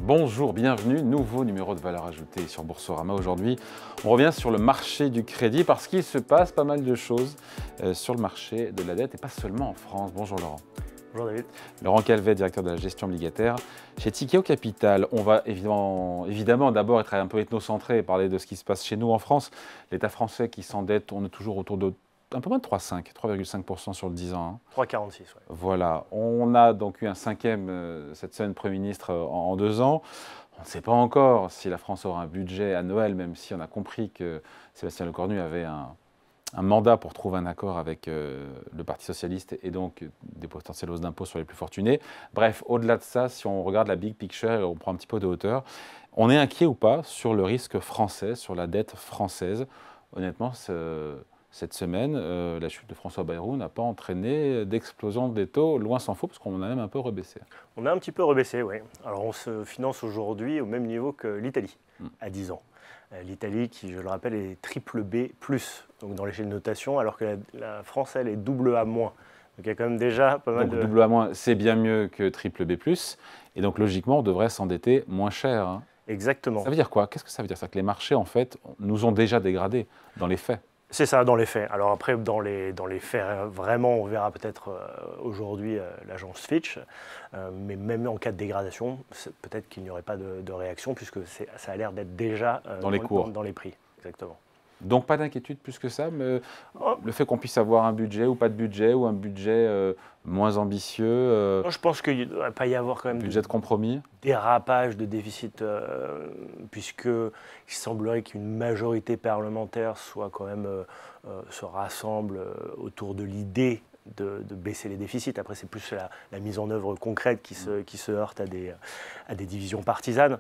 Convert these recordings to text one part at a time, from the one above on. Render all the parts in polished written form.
Bonjour, bienvenue, nouveau numéro de valeur ajoutée sur Boursorama. Aujourd'hui, on revient sur le marché du crédit parce qu'il se passe pas mal de choses sur le marché de la dette et pas seulement en France. Bonjour Laurent. Bonjour David. Laurent Calvet, directeur de la gestion obligataire chez Tikehau Capital. On va évidemment d'abord être un peu ethnocentré et parler de ce qui se passe chez nous en France. L'État français qui s'endette, on est toujours autour de un peu moins de 3,5% sur le 10 ans. 3,46, ouais. Voilà, on a donc eu un cinquième cette semaine Premier ministre en 2 ans. On ne sait pas encore si la France aura un budget à Noël, même si on a compris que Sébastien Lecornu avait un mandat pour trouver un accord avec le Parti socialiste et donc des potentielles hausses d'impôts sur les plus fortunés. Bref, au-delà de ça, si on regarde la big picture et on prend un petit peu de hauteur, on est inquiet ou pas sur le risque français, sur la dette française. Honnêtement, cette semaine, la chute de François Bayrou n'a pas entraîné d'explosion des taux, loin s'en faut, parce qu'on a même un peu rebaissé. On a un petit peu rebaissé, oui. Alors on se finance aujourd'hui au même niveau que l'Italie, à 10 ans. L'Italie qui, je le rappelle, est triple B+, donc dans l'échelle de notation, alors que la France, elle, est double A-. Donc il y a quand même déjà pas mal de... Double A-, c'est bien mieux que triple B+, et donc logiquement, on devrait s'endetter moins cher. Hein. Exactement. Ça veut dire quoi? Qu'est-ce que ça veut dire? Ça que les marchés, en fait, nous ont déjà dégradés dans les faits. C'est ça, dans les faits. Alors après, dans les faits, vraiment, on verra peut-être aujourd'hui l'agence Fitch, mais même en cas de dégradation, peut-être qu'il n'y aurait pas de réaction, puisque ça a l'air d'être déjà dans les cours. Dans les prix. Exactement. Donc pas d'inquiétude plus que ça, mais le fait qu'on puisse avoir un budget ou pas de budget, ou un budget moins ambitieux. Je pense qu'il ne va pas y avoir quand même budget de compromis. Dérapage de déficit, puisqu'il semblerait qu'une majorité parlementaire soit quand même, se rassemble autour de l'idée de baisser les déficits. Après, c'est plus la mise en œuvre concrète qui se heurte à des divisions partisanes.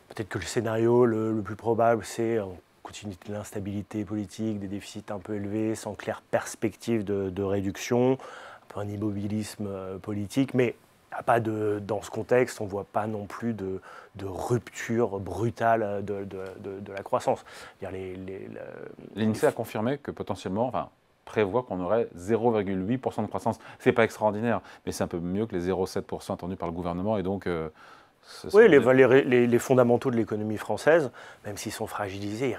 Peut-être que le scénario le plus probable, c'est continuité de l'instabilité politique, des déficits un peu élevés, sans claire perspective de réduction, un peu un immobilisme politique, mais dans ce contexte, on ne voit pas non plus de rupture brutale de la croissance. L'INSEE a confirmé que potentiellement, prévoit qu'on aurait 0,8% de croissance. Ce n'est pas extraordinaire, mais c'est un peu mieux que les 0,7% attendus par le gouvernement, et donc... Oui, les fondamentaux de l'économie française, même s'ils sont fragilisés,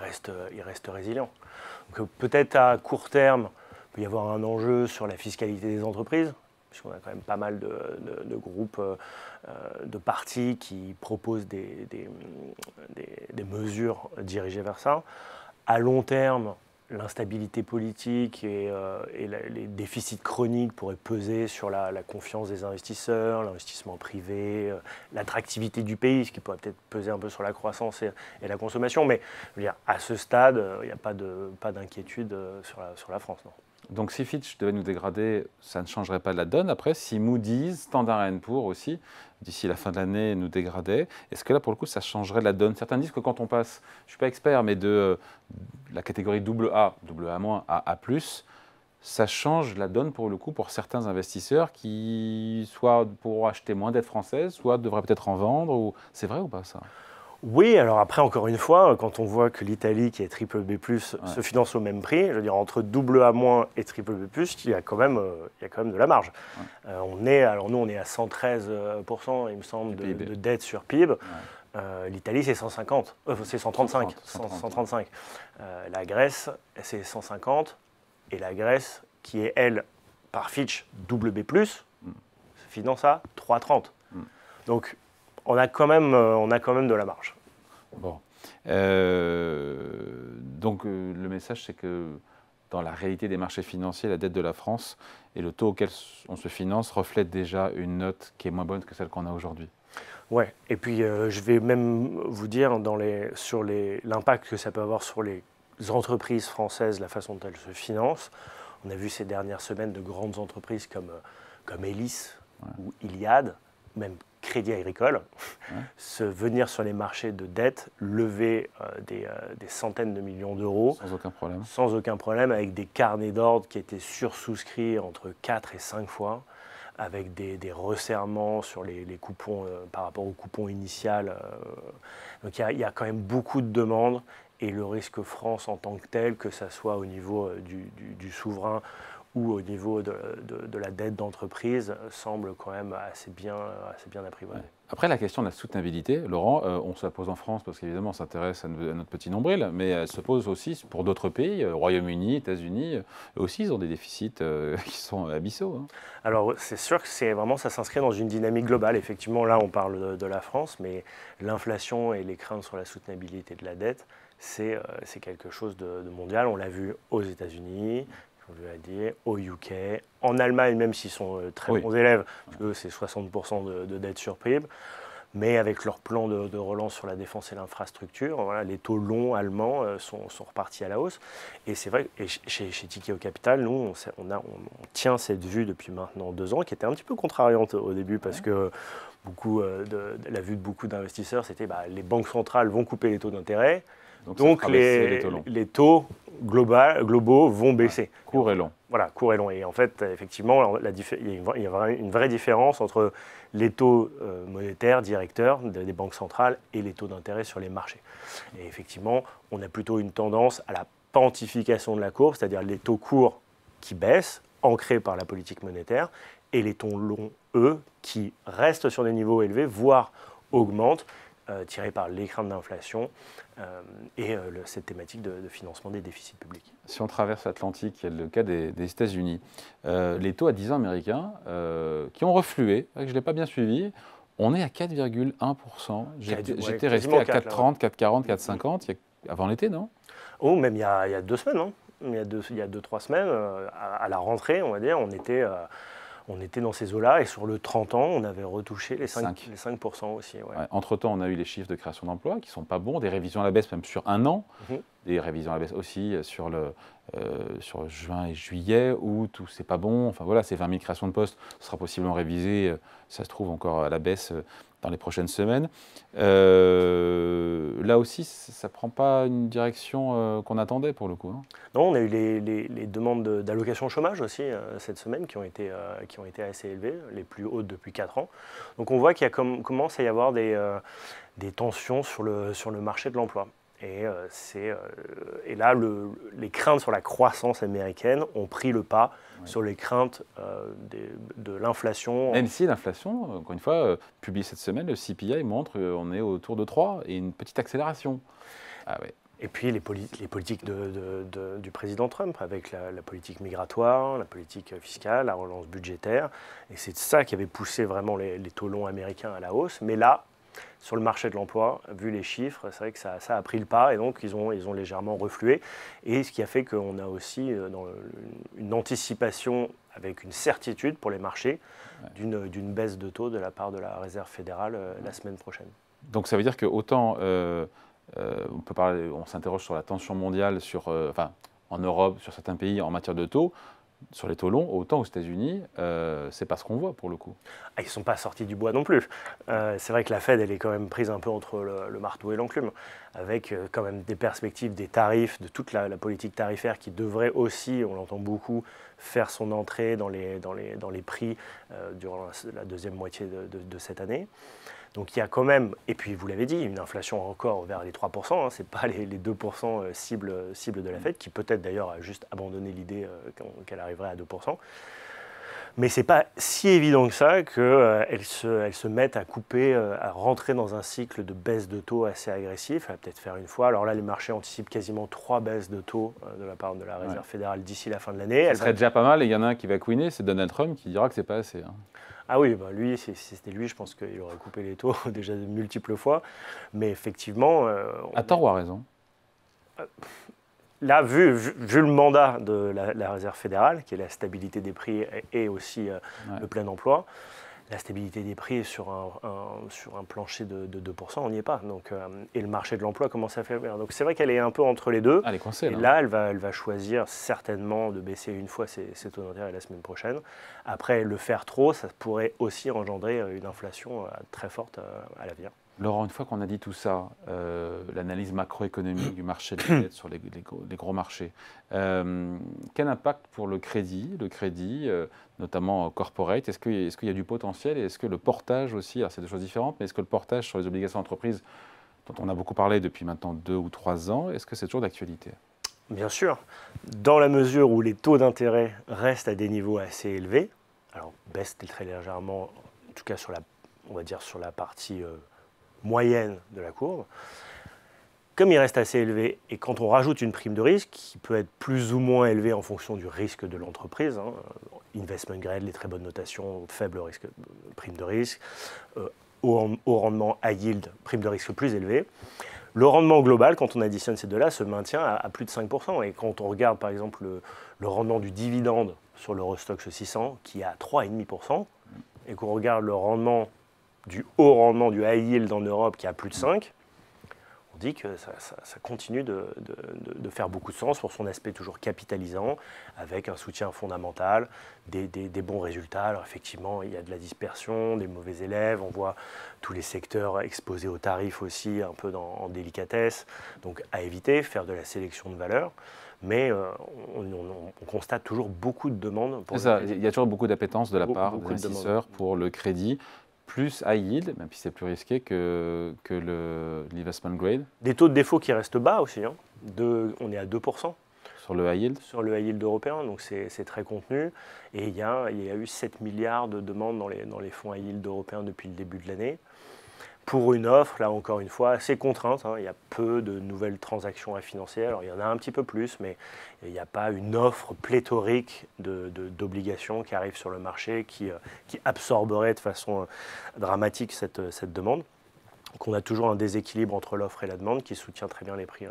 ils restent résilients. Donc peut-être à court terme, il peut y avoir un enjeu sur la fiscalité des entreprises, puisqu'on a quand même pas mal de groupes, de partis qui proposent des mesures dirigées vers ça. À long terme, l'instabilité politique et les déficits chroniques pourraient peser sur la confiance des investisseurs, l'investissement privé, l'attractivité du pays, ce qui pourrait peut-être peser un peu sur la croissance et la consommation. Mais je veux dire, à ce stade, il n'y a pas d'inquiétude sur la France. Non. Donc si Fitch devait nous dégrader, ça ne changerait pas la donne. Après, si Moody's, Standard & Poor's aussi, d'ici la fin de l'année, nous dégradait, est-ce que là, pour le coup, ça changerait la donne? Certains disent que quand on passe, je ne suis pas expert, mais de la catégorie AA, AA- à A+, ça change la donne pour le coup pour certains investisseurs qui soit pourront acheter moins dettes françaises, soit devraient peut-être en vendre. C'est vrai ou pas ça? Oui, alors après, encore une fois, quand on voit que l'Italie, qui est triple B+, se finance au même prix, je veux dire, entre AA- et triple B+, il y a quand même de la marge. Ouais. Nous, on est à 113%, il me semble, de dette sur PIB. Ouais. L'Italie, c'est 150, c'est 135. 135. La Grèce, c'est 150. Et la Grèce, qui est, elle, par Fitch, BB+, se finance à 3,30. Donc, on a quand même de la marge. Bon. Donc, le message, c'est que dans la réalité des marchés financiers, la dette de la France et le taux auquel on se finance reflètent déjà une note qui est moins bonne que celle qu'on a aujourd'hui. Oui, et puis je vais même vous dire sur l'impact que ça peut avoir sur les entreprises françaises, la façon dont elles se financent. On a vu ces dernières semaines de grandes entreprises comme Elis ou Iliad, même Crédit Agricole, se venir sur les marchés de dette, lever des centaines de millions d'euros. Sans aucun problème. Sans aucun problème, avec des carnets d'ordre qui étaient sursouscrits entre 4 et 5 fois, avec des resserrements sur les coupons par rapport au coupon initial. Donc il y a quand même beaucoup de demandes, et le risque France en tant que tel, que ça soit au niveau du souverain ou au niveau de la dette d'entreprise semble quand même assez bien apprivoisé. Ouais. Après, la question de la soutenabilité, Laurent, on se la pose en France parce qu'évidemment, on s'intéresse à notre petit nombril, mais elle se pose aussi pour d'autres pays, Royaume-Uni, États-Unis, eux aussi, ils ont des déficits qui sont abyssaux. Hein. Alors, c'est sûr que ça s'inscrit dans une dynamique globale. Effectivement, là, on parle de la France, mais l'inflation et les craintes sur la soutenabilité de la dette, c'est quelque chose de mondial. On l'a vu aux États-Unis, je l'ai dit, au UK, en Allemagne, même s'ils sont très bons élèves, eux, c'est 60% de dette sur PIB. Mais avec leur plan de relance sur la défense et l'infrastructure, voilà, les taux longs allemands sont repartis à la hausse. Et c'est vrai que chez Tikehau Capital, nous, on tient cette vue depuis maintenant 2 ans, qui était un petit peu contrariante au début, parce que la vue de beaucoup d'investisseurs, c'était les banques centrales vont couper les taux d'intérêt, donc les taux globaux vont baisser. Court et long. Voilà, court et long. Et en fait, effectivement, il y a une vraie différence entre les taux monétaires directeurs des banques centrales et les taux d'intérêt sur les marchés. Et effectivement, on a plutôt une tendance à la pantification de la courbe, c'est-à-dire les taux courts qui baissent, ancrés par la politique monétaire, et les taux longs, eux, qui restent sur des niveaux élevés, voire augmentent, tirés par les craintes d'inflation et cette thématique de financement des déficits publics. Si on traverse l'Atlantique, il y a le cas des États-Unis. Les taux à 10 ans américains qui ont reflué, je ne l'ai pas bien suivi, on est à 4,1%. J'étais resté à 4,30, 4,40, 4,50 avant l'été, non? Oh, même il y a 2 semaines, hein. Il y a 2-3 semaines, à la rentrée, on va dire, on était dans ces eaux-là, et sur le 30 ans, on avait retouché les 5% aussi. Ouais. Ouais, entre-temps, on a eu les chiffres de création d'emplois qui ne sont pas bons, des révisions à la baisse même sur 1 an, des révisions à la baisse aussi sur juin et juillet, août, où c'est pas bon. Enfin voilà, ces 20 000 créations de postes, ce sera possiblement révisé, ça se trouve encore à la baisse dans les prochaines semaines. Là aussi, ça ne prend pas une direction qu'on attendait pour le coup. Hein. Non, on a eu les demandes d'allocation chômage aussi cette semaine qui ont été assez élevées, les plus hautes depuis 4 ans. Donc on voit qu'il commence à y avoir des tensions sur le marché de l'emploi. Et là, les craintes sur la croissance américaine ont pris le pas sur les craintes de l'inflation. Même si l'inflation, encore une fois, publiée cette semaine, le CPI montre qu'on est autour de 3 et une petite accélération. Ah ouais. Et puis les politiques du président Trump, avec la politique migratoire, la politique fiscale, la relance budgétaire. Et c'est ça qui avait poussé vraiment les taux longs américains à la hausse. Mais là, sur le marché de l'emploi, vu les chiffres, c'est vrai que ça a pris le pas, et donc ils ont légèrement reflué. Et ce qui a fait qu'on a aussi une anticipation avec une certitude pour les marchés d'une baisse de taux de la part de la Réserve fédérale la semaine prochaine. Donc ça veut dire que autant on s'interroge sur la tension mondiale, en Europe, sur certains pays en matière de taux, sur les taux longs, autant aux États-Unis, c'est pas ce qu'on voit pour le coup. Ils ne sont pas sortis du bois non plus. C'est vrai que la Fed, elle est quand même prise un peu entre le marteau et l'enclume, avec quand même des perspectives, des tarifs, de toute la politique tarifaire qui devrait aussi, on l'entend beaucoup, faire son entrée dans les prix durant la deuxième moitié de cette année. Donc il y a quand même, et puis vous l'avez dit, une inflation encore vers les 3%, ce n'est pas les 2% cible de la Fed, qui peut-être d'ailleurs a juste abandonné l'idée qu'elle arriverait à 2%. Mais ce n'est pas si évident que ça qu'elle se mette à couper, à rentrer dans un cycle de baisse de taux assez agressif. Elle va peut-être faire une fois. Alors là, les marchés anticipent quasiment 3 baisses de taux de la part de la Réserve fédérale d'ici la fin de l'année. Ce serait déjà pas mal, et il y en a un qui va couiner, c'est Donald Trump qui dira que c'est pas assez. Hein. Ah oui, lui, si c'était lui, je pense qu'il aurait coupé les taux déjà de multiples fois. Mais effectivement... à tort ou à raison? Là, vu le mandat de la Réserve fédérale, qui est la stabilité des prix et aussi le plein emploi, la stabilité des prix sur un plancher de 2%, on n'y est pas. Donc, et le marché de l'emploi commence à faiblir. Donc c'est vrai qu'elle est un peu entre les deux. Elle est coincée, et là, elle va choisir certainement de baisser une fois ses taux d'intérêt la semaine prochaine. Après, le faire trop, ça pourrait aussi engendrer une inflation très forte à l'avenir. Laurent, une fois qu'on a dit tout ça, l'analyse macroéconomique du marché de la dette sur les gros marchés, quel impact pour le crédit, notamment corporate? Est-ce qu'il y a du potentiel, et est-ce que le portage aussi, alors c'est deux choses différentes, mais est-ce que le portage sur les obligations d'entreprise, dont on a beaucoup parlé depuis maintenant 2 ou 3 ans, est-ce que c'est toujours d'actualité? Bien sûr, dans la mesure où les taux d'intérêt restent à des niveaux assez élevés, alors baissent très légèrement, en tout cas sur la, on va dire sur la partie moyenne de la courbe, comme il reste assez élevé, et quand on rajoute une prime de risque, qui peut être plus ou moins élevée en fonction du risque de l'entreprise, investment grade, les très bonnes notations, faible risque, prime de risque, haut rendement high yield, prime de risque plus élevée, le rendement global, quand on additionne ces deux-là, se maintient à plus de 5%. Et quand on regarde par exemple le rendement du dividende sur l'Eurostoxx 600, qui est à 3,5%, et qu'on regarde le rendement du haut rendement du high yield en Europe, qui est à plus de 5%, on dit que ça continue de faire beaucoup de sens pour son aspect toujours capitalisant, avec un soutien fondamental, des bons résultats. Alors effectivement, il y a de la dispersion, des mauvais élèves, on voit tous les secteurs exposés aux tarifs aussi, un peu en délicatesse, donc à éviter, faire de la sélection de valeur. Mais on constate toujours beaucoup de demandes. C'est ça, il y a toujours beaucoup d'appétence de la part des investisseurs pour le crédit, plus high yield, même si c'est plus risqué que l'investment grade. Des taux de défaut qui restent bas aussi, on est à 2%. Sur le high yield. Sur le high yield européen, donc c'est très contenu. Et il y a eu 7 milliards de demandes dans les fonds high yield européens depuis le début de l'année. Pour une offre, là encore une fois, assez contrainte. Il y a peu de nouvelles transactions à financer. Alors il y en a un petit peu plus, mais il n'y a pas une offre pléthorique d'obligations qui arrivent sur le marché qui absorberait de façon dramatique cette demande. Donc on a toujours un déséquilibre entre l'offre et la demande qui soutient très bien les prix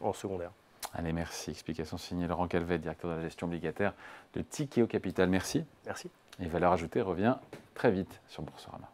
en secondaire. Allez, merci. Explication signée Laurent Calvet, directeur de la gestion obligataire de Tikehau Capital. Merci. Merci. Et Valeurs Ajoutées revient très vite sur Boursorama.